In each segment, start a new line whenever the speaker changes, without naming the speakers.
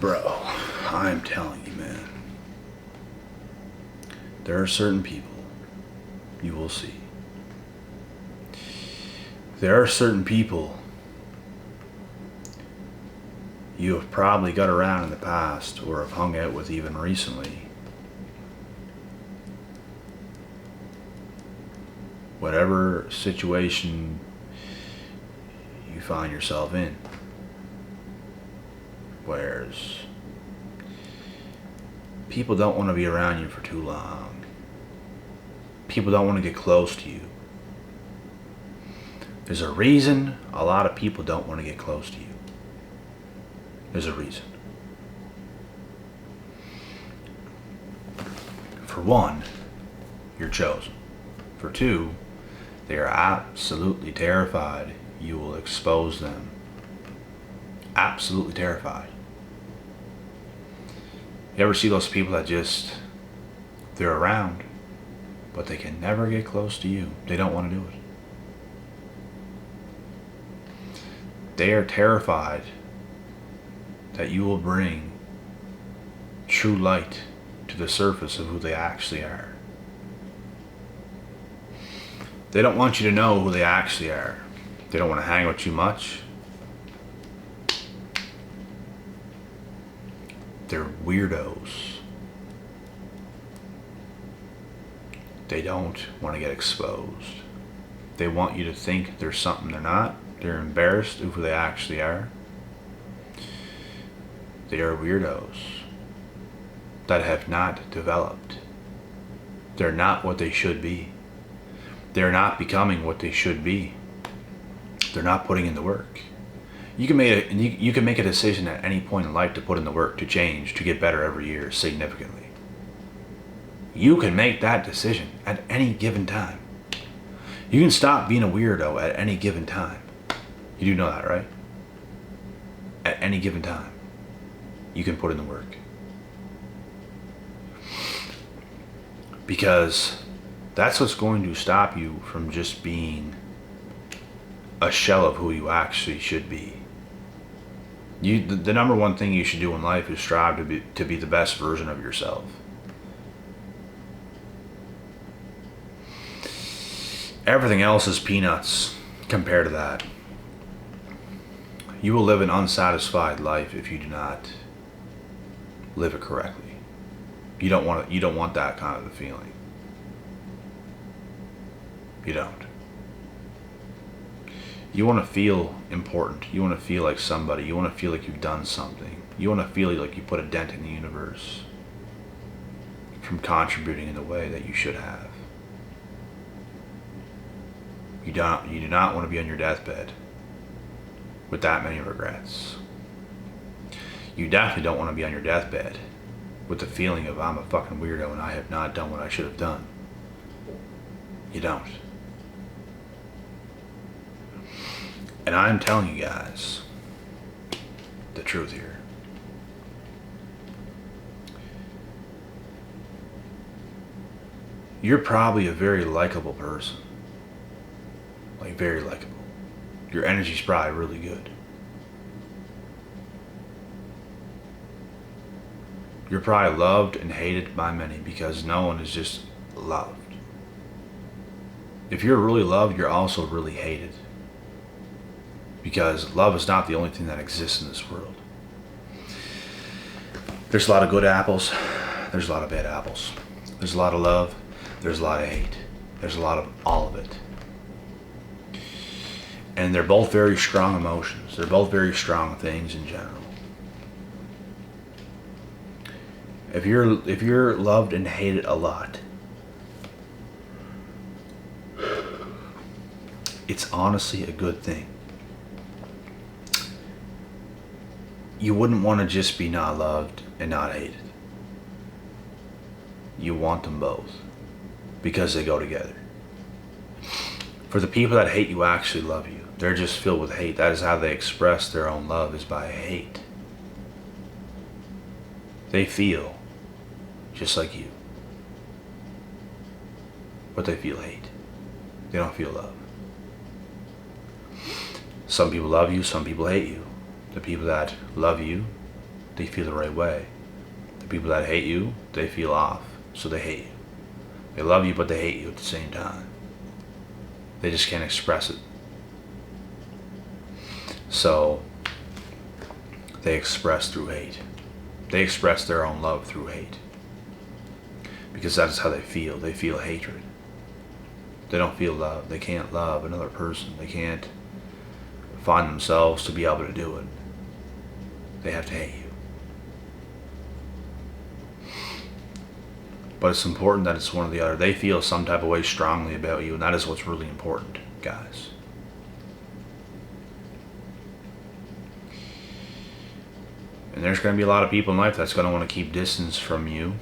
Bro, I'm telling you, man. There are certain people you will see. There are certain people you have probably got around in the past or have hung out with even recently. Whatever situation you find yourself in. Whereas people don't want to be around you for too long. People don't want to get close to you. There's a reason a lot of people don't want to get close to you. There's a reason. For one, you're chosen. For two, they are absolutely terrified you will expose them. Absolutely terrified. You ever see those people that just, they're around, but they can never get close to you. They don't want to do it. They are terrified that you will bring true light to the surface of who they actually are. They don't want you to know who they actually are. They don't want to hang with you much. They're weirdos. They don't want to get exposed. They want you to think they're something they're not. They're embarrassed of who they actually are. They are weirdos that have not developed. They're not what they should be. They're not becoming what they should be. They're not putting in the work. You can make a decision at any point in life to put in the work, to change, to get better every year significantly. You can make that decision at any given time. You can stop being a weirdo at any given time. You do know that, right? At any given time, you can put in the work. Because that's what's going to stop you from just being a shell of who you actually should be. The number one thing you should do in life is strive to be the best version of yourself. Everything else is peanuts compared to that. You will live an unsatisfied life if you do not live it correctly. You don't want that kind of a feeling. You don't. You want to feel important. You want to feel like somebody. You want to feel like you've done something. You want to feel like you put a dent in the universe from contributing in the way that you should have. You do not want to be on your deathbed with that many regrets. You definitely don't want to be on your deathbed with the feeling of I'm a fucking weirdo and I have not done what I should have done. You don't. And I'm telling you guys the truth here. You're probably a very likable person. Like, very likable. Your energy's probably really good. You're probably loved and hated by many because no one is just loved. If you're really loved, you're also really hated. Because love is not the only thing that exists in this world. There's a lot of good apples. There's a lot of bad apples. There's a lot of love. There's a lot of hate. There's a lot of all of it. And they're both very strong emotions. They're both very strong things in general. If you're loved and hated a lot, it's honestly a good thing. You wouldn't want to just be not loved and not hated. You want them both because they go together. For the people that hate you actually love you. They're just filled with hate. That is how they express their own love, is by hate. They feel just like you. But they feel hate. They don't feel love. Some people love you, some people hate you. The people that love you they feel the right way. The people that hate you, they feel off, so they hate you. They love you, but they hate you at the same time. They just can't express it. So they express through hate. They express their own love through hate. Because that is how they feel. They feel hatred. They don't feel love. They can't love another person. They can't find themselves to be able to do it. They have to hate you. But it's important that it's one or the other. They feel some type of way strongly about you, and that is what's really important, guys. And there's going to be a lot of people in life that's going to want to keep distance from you.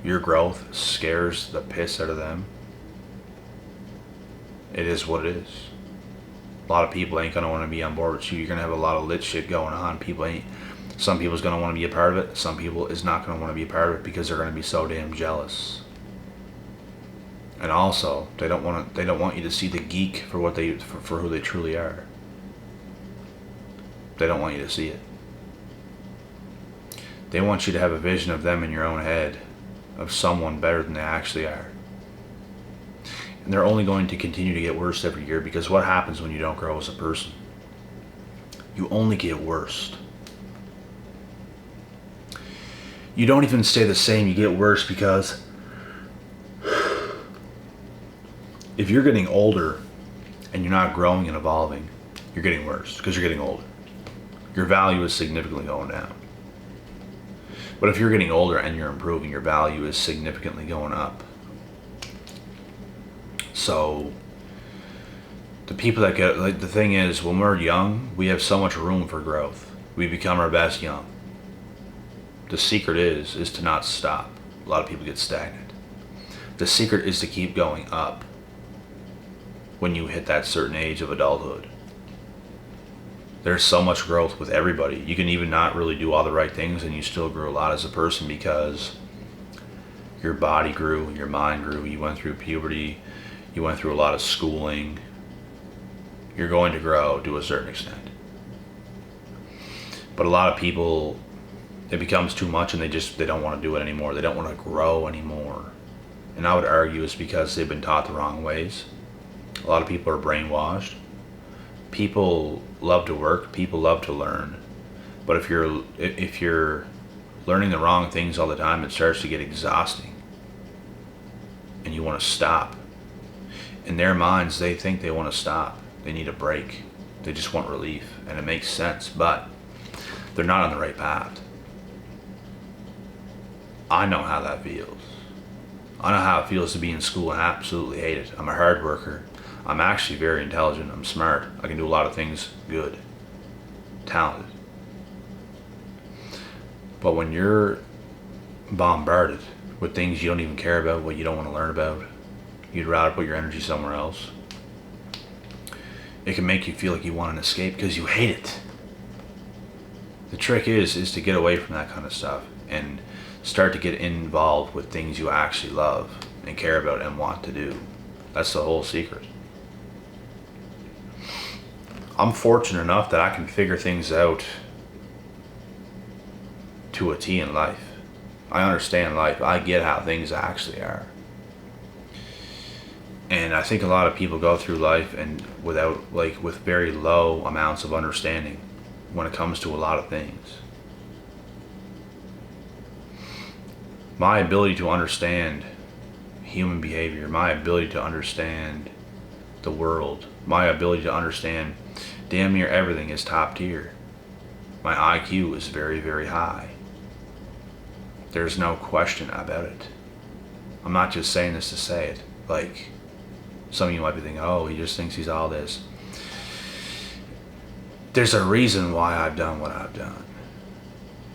Your growth scares the piss out of them. It is what it is. A lot of people ain't going to want to be on board with you. You're going to have a lot of lit shit going on. Some people's going to want to be a part of it. Some people is not going to want to be a part of it because they're going to be so damn jealous. And also, they don't want you to see the geek for who they truly are. They don't want you to see it. They want you to have a vision of them in your own head, of someone better than they actually are. And they're only going to continue to get worse every year, because what happens when you don't grow as a person? You only get worse. You don't even stay the same, you get worse, because if you're getting older and you're not growing and evolving, you're getting worse because you're getting older. Your value is significantly going down. But if you're getting older and you're improving, your value is significantly going up. So the people that get, like, the thing is, when we're young, we have so much room for growth. We become our best young. The secret is to not stop. A lot of people get stagnant. The secret is to keep going up when you hit that certain age of adulthood. There's so much growth with everybody. You can even not really do all the right things and you still grew a lot as a person, because your body grew, your mind grew, you went through puberty, you went through a lot of schooling. You're going to grow to a certain extent. But a lot of people, it becomes too much and they don't want to do it anymore. They don't want to grow anymore. And I would argue it's because they've been taught the wrong ways. A lot of people are brainwashed. People love to work, people love to learn. But if you're learning the wrong things all the time, it starts to get exhausting. And you want to stop. In their minds, they think they want to stop. They need a break. They just want relief. And it makes sense, but they're not on the right path. I know how that feels. I know how it feels to be in school and absolutely hate it. I'm a hard worker. I'm actually very intelligent. I'm smart. I can do a lot of things good. Talented. But when you're bombarded with things you don't even care about, what you don't want to learn about, you'd rather put your energy somewhere else, it can make you feel like you want an escape because you hate it. The trick is to get away from that kind of stuff and start to get involved with things you actually love and care about and want to do. That's the whole secret. I'm fortunate enough that I can figure things out to a T in life. I understand life. I get how things actually are. And I think a lot of people go through life and with very low amounts of understanding when it comes to a lot of things. My ability to understand human behavior, my ability to understand the world, my ability to understand damn near everything is top tier. My IQ is very, very high. There's no question about it. I'm not just saying this to say it. Like, some of you might be thinking, oh, he just thinks he's all this. There's a reason why I've done what I've done.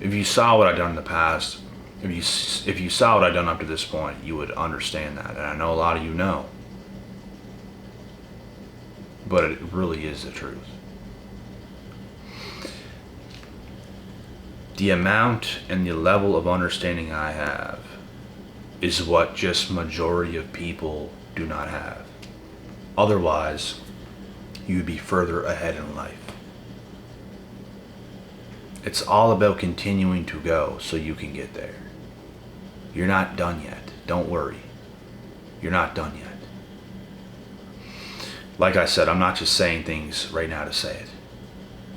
If you saw what I've done in the past, if you saw what I've done up to this point, you would understand that. And I know a lot of you know. But it really is the truth. The amount and the level of understanding I have is what just majority of people do not have. Otherwise, you'd be further ahead in life. It's all about continuing to go so you can get there. You're not done yet. Don't worry. You're not done yet. Like I said, I'm not just saying things right now to say it.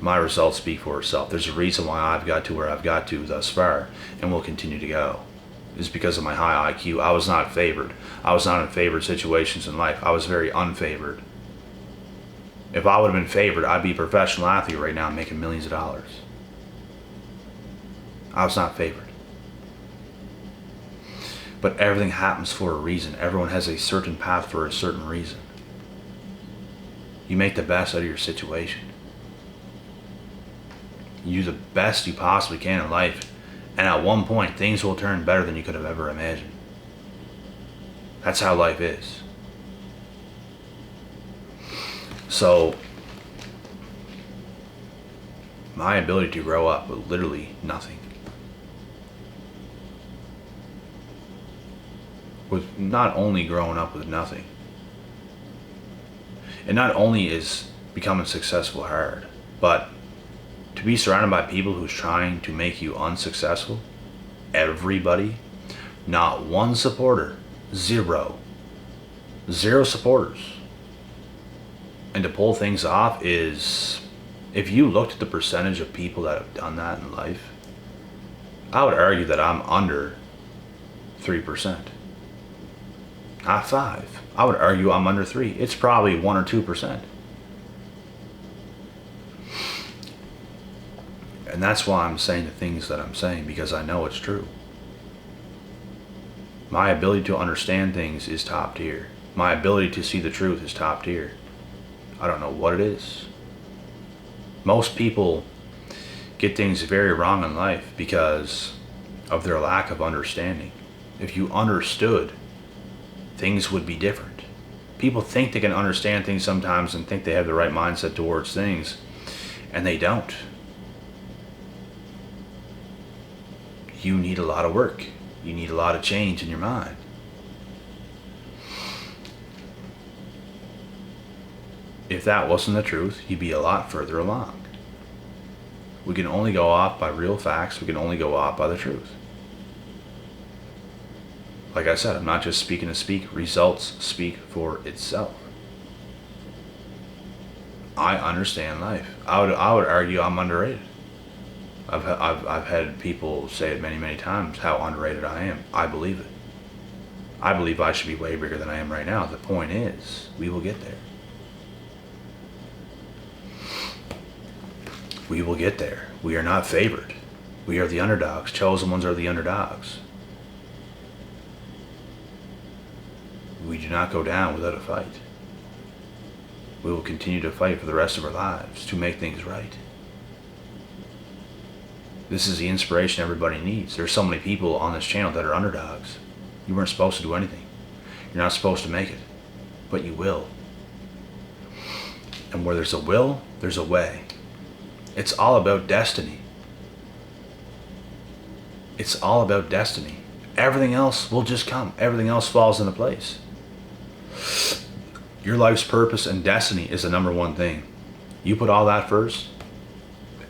My results speak for itself. There's a reason why I've got to where I've got to thus far and will continue to go. It's because of my high IQ. I was not favored. I was not in favored situations in life. I was very unfavored. If I would have been favored, I'd be a professional athlete right now making millions of dollars. I was not favored. But everything happens for a reason. Everyone has a certain path for a certain reason. You make the best out of your situation. You do the best you possibly can in life. And at one point, things will turn better than you could have ever imagined. That's how life is. So, my ability to grow up with literally nothing. With not only growing up with nothing. And not only is becoming successful hard, but to be surrounded by people who's trying to make you unsuccessful, everybody, not one supporter, zero supporters. And to pull things off is, if you looked at the percentage of people that have done that in life, I would argue that I'm under 3%. Not 5. I would argue I'm under 3. It's probably 1 or 2%. And that's why I'm saying the things that I'm saying, because I know it's true. My ability to understand things is top tier. My ability to see the truth is top tier. I don't know what it is. Most people get things very wrong in life because of their lack of understanding. If you understood, things would be different. People think they can understand things sometimes and think they have the right mindset towards things, and they don't. You need a lot of work. You need a lot of change in your mind. If that wasn't the truth, you'd be a lot further along. We can only go off by real facts. We can only go off by the truth. Like I said, I'm not just speaking to speak. Results speak for itself. I understand life. I would argue I'm underrated. I've had people say it many times how underrated I am. I believe it. I believe I should be way bigger than I am right now. The point is, we will get there. We will get there. We are not favored. We are the underdogs. Chosen ones are the underdogs. We do not go down without a fight. We will continue to fight for the rest of our lives to make things right. This is the inspiration everybody needs. There's so many people on this channel that are underdogs. You weren't supposed to do anything. You're not supposed to make it. But you will. And where there's a will, there's a way. It's all about destiny. It's all about destiny. Everything else will just come. Everything else falls into place. Your life's purpose and destiny is the number one thing. You put all that first,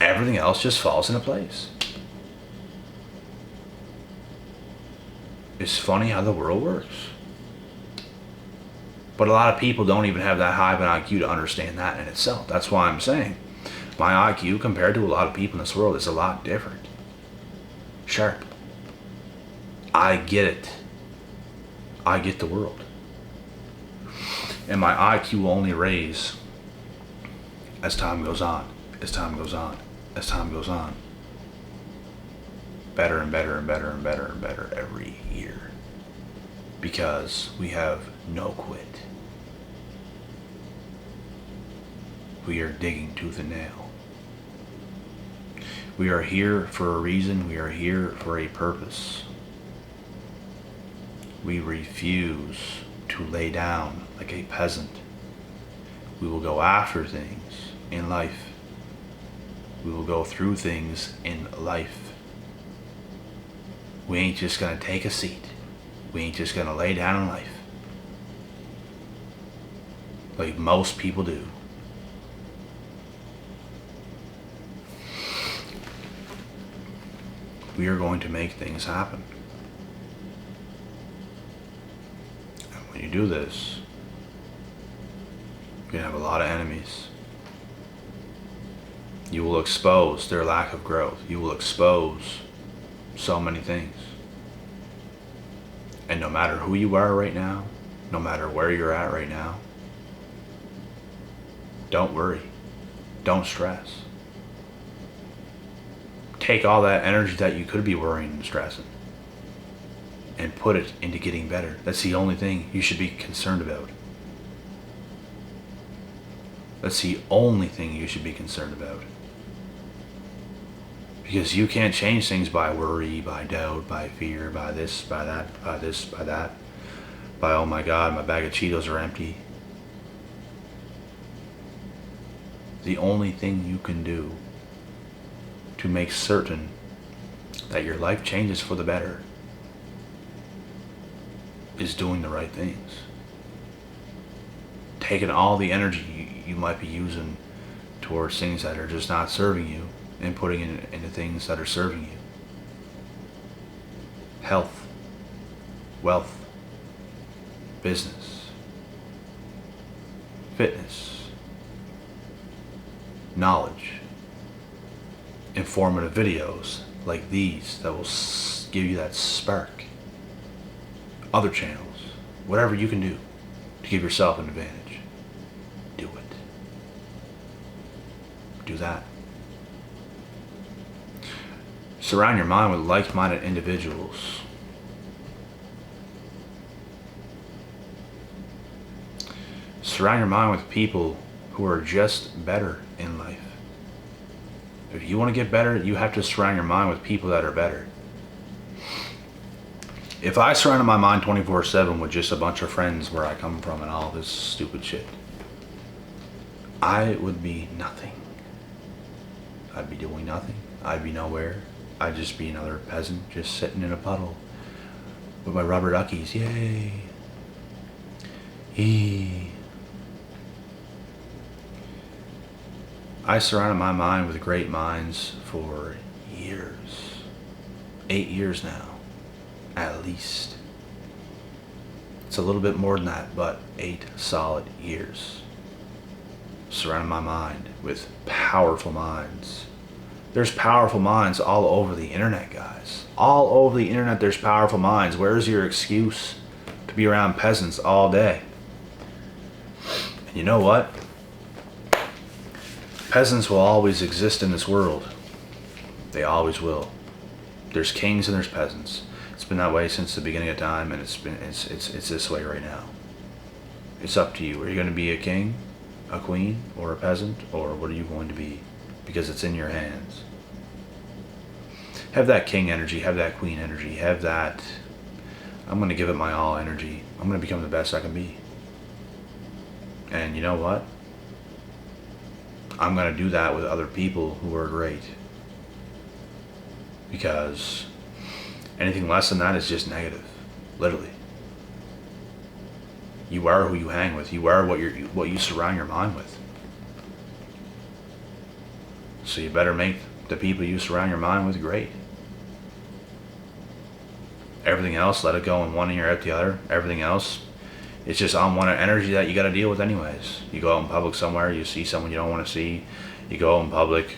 everything else just falls into place. It's funny how the world works. But a lot of people don't even have that high of an IQ to understand that in itself. That's why I'm saying my IQ compared to a lot of people in this world is a lot different. Sharp. I get it. I get the world. And my IQ will only raise as time goes on, as time goes on, as time goes on. Better and better and better and better and better every year. Because we have no quit. We are digging tooth and nail. We are here for a reason. We are here for a purpose. We refuse to lay down like a peasant. We will go after things in life. We will go through things in life. We ain't just gonna take a seat. We ain't just gonna lay down in life like most people do. we are going to make things happen. And when you do this, you're going to have a lot of enemies. You will expose their lack of growth. You will expose so many things. And no matter who you are right now, no matter where you're at right now, don't worry. Don't stress. Take all that energy that you could be worrying and stressing and put it into getting better. That's the only thing you should be concerned about. That's the only thing you should be concerned about. Because you can't change things by worry, by doubt, by fear, by this, by that, by this, by that. By, oh my God, my bag of Cheetos are empty. The only thing you can do to make certain that your life changes for the better is doing the right things. Taking all the energy you might be using towards things that are just not serving you and putting it into things that are serving you. Health, wealth, business, fitness, knowledge, informative videos like these that will give you that spark. Other channels, whatever you can do to give yourself an advantage, do it. Do that. Surround your mind with like-minded individuals. Surround your mind with people who are just better in life. If you want to get better, you have to surround your mind with people that are better. If I surrounded my mind 24/7 with just a bunch of friends where I come from and all this stupid shit, I would be nothing. I'd be doing nothing. I'd be nowhere. I'd just be another peasant just sitting in a puddle with my rubber duckies. Yay. Eee. I surrounded my mind with great minds for years. 8 years now, at least. It's a little bit more than that, but 8 solid years. Surrounded my mind with powerful minds. There's powerful minds all over the internet, guys. All over the internet there's powerful minds. Where's your excuse to be around peasants all day? And you know what? Peasants will always exist in this world. They always will. There's kings and there's peasants. It's been that way since the beginning of time, and it's this way right now. It's up to you. Are you going to be a king, a queen, or a peasant, or what are you going to be? Because it's in your hands. Have that king energy, have that queen energy, have that I'm going to give it my all energy. I'm going to become the best I can be. And you know what? I'm going to do that with other people who are great. Because anything less than that is just negative. Literally. You are who you hang with. You are what you surround your mind with. So you better make the people you surround your mind with great. Everything else, let it go in one ear out the other. Everything else, it's just on one energy that you got to deal with anyways. You go out in public somewhere, you see someone you don't want to see. You go out in public,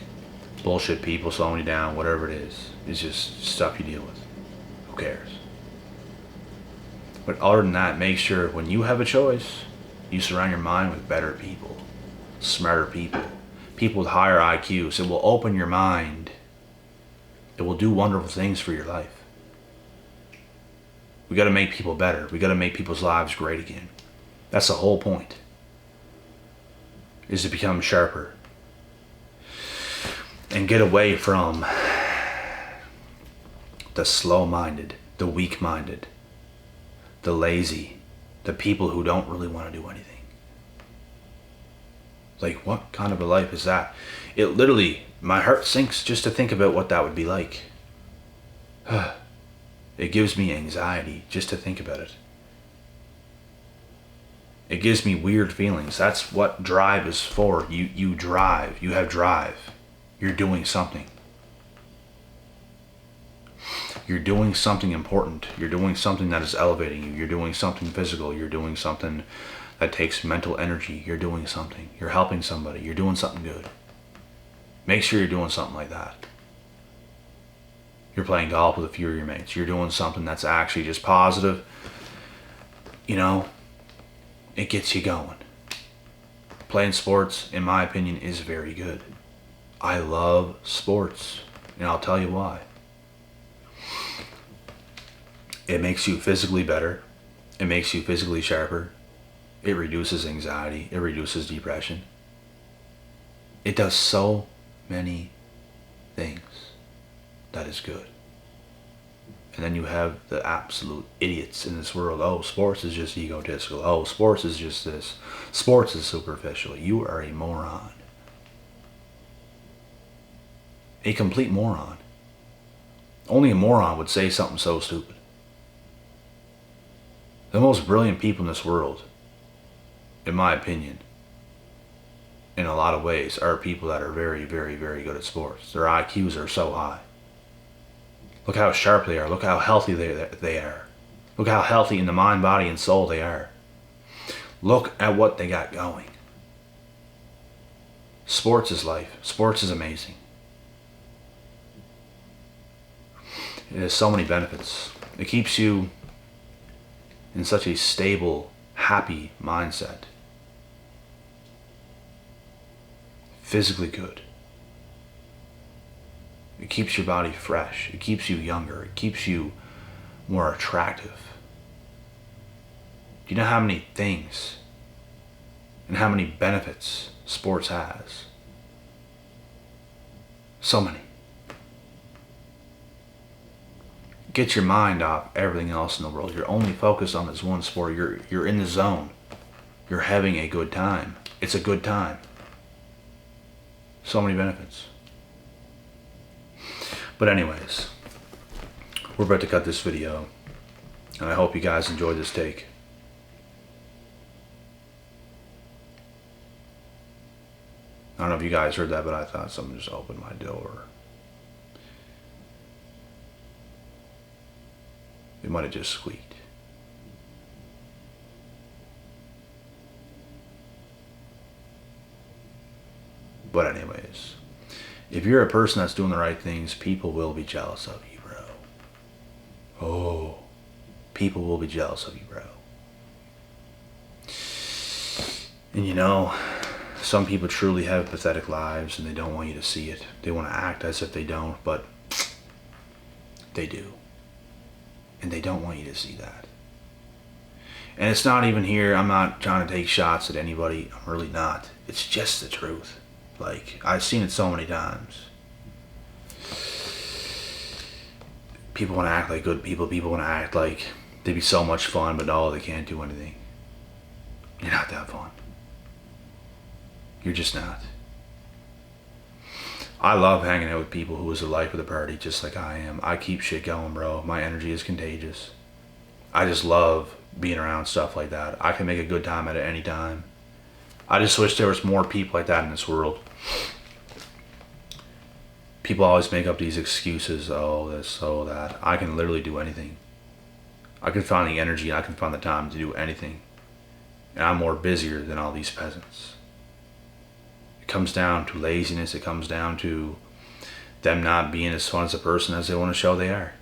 bullshit people slowing you down, whatever it is. It's just stuff you deal with. Who cares? But other than that, make sure when you have a choice, you surround your mind with better people, smarter people, people with higher IQs. It will open your mind. It will do wonderful things for your life. We got to make people better. We got to make people's lives great again. That's the whole point. Is to become sharper. And get away from the slow-minded, the weak-minded, the lazy, the people who don't really want to do anything. Like, what kind of a life is that? It literally, my heart sinks just to think about what that would be like. It gives me anxiety just to think about it. It gives me weird feelings. That's what drive is for. You drive. You have drive. You're doing something. You're doing something important. You're doing something that is elevating you. You're doing something physical. You're doing something that takes mental energy. You're doing something. You're helping somebody. You're doing something good. Make sure you're doing something like that. You're playing golf with a few of your mates. You're doing something that's actually just positive. You know, it gets you going. Playing sports, in my opinion, is very good. I love sports, and I'll tell you why. It makes you physically better. It makes you physically sharper. It reduces anxiety. It reduces depression. It does so many things that is good. And then you have the absolute idiots in this world. Oh, sports is just egotistical. Oh, sports is just this. Sports is superficial. You are a moron. A complete moron. Only a moron would say something so stupid. The most brilliant people in this world, in my opinion, in a lot of ways, are people that are very, very, very good at sports. Their IQs are so high. Look how sharp they are. Look how healthy they are. Look how healthy in the mind, body, and soul they are. Look at what they got going. Sports is life. Sports is amazing. It has so many benefits. It keeps you in such a stable, happy mindset. Physically good. It keeps your body fresh. It keeps you younger. It keeps you more attractive. Do you know how many things and how many benefits sports has? So many. Get your mind off everything else in the world. You're only focused on this one sport. You're in the zone. You're having a good time. It's a good time. So many benefits. But anyways, we're about to cut this video, and I hope you guys enjoyed this take. I don't know if you guys heard that, but I thought someone just opened my door. It might have just squeaked. But anyways, if you're a person that's doing the right things, people will be jealous of you, bro. Oh, people will be jealous of you, bro. And you know, some people truly have pathetic lives and they don't want you to see it. They want to act as if they don't, but they do. And they don't want you to see that. And it's not even here. I'm not trying to take shots at anybody. I'm really not. It's just the truth. Like, I've seen it so many times. People want to act like good people. People want to act like they'd be so much fun, but no, they can't do anything. You're not that fun. You're just not. I love hanging out with people who is the life of the party, just like I am. I keep shit going, bro. My energy is contagious. I just love being around stuff like that. I can make a good time at it any time. I just wish there was more people like that in this world. People always make up these excuses, oh this, oh that. I can literally do anything. I can find the energy, I can find the time to do anything. And I'm more busier than all these peasants. It comes down to laziness. It comes down to them not being as fun as a person as they want to show they are.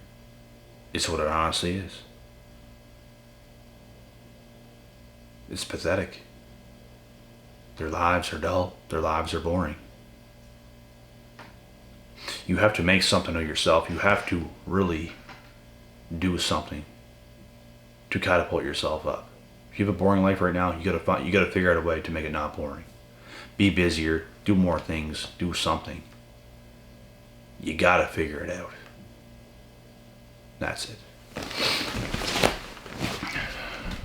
It's what it honestly is. It's pathetic. Their lives are dull. Their lives are boring. You have to make something of yourself. You have to really do something to catapult yourself up. If you have a boring life right now, you gotta figure out a way to make it not boring. Be busier, do more things, do something. You gotta figure it out. That's it.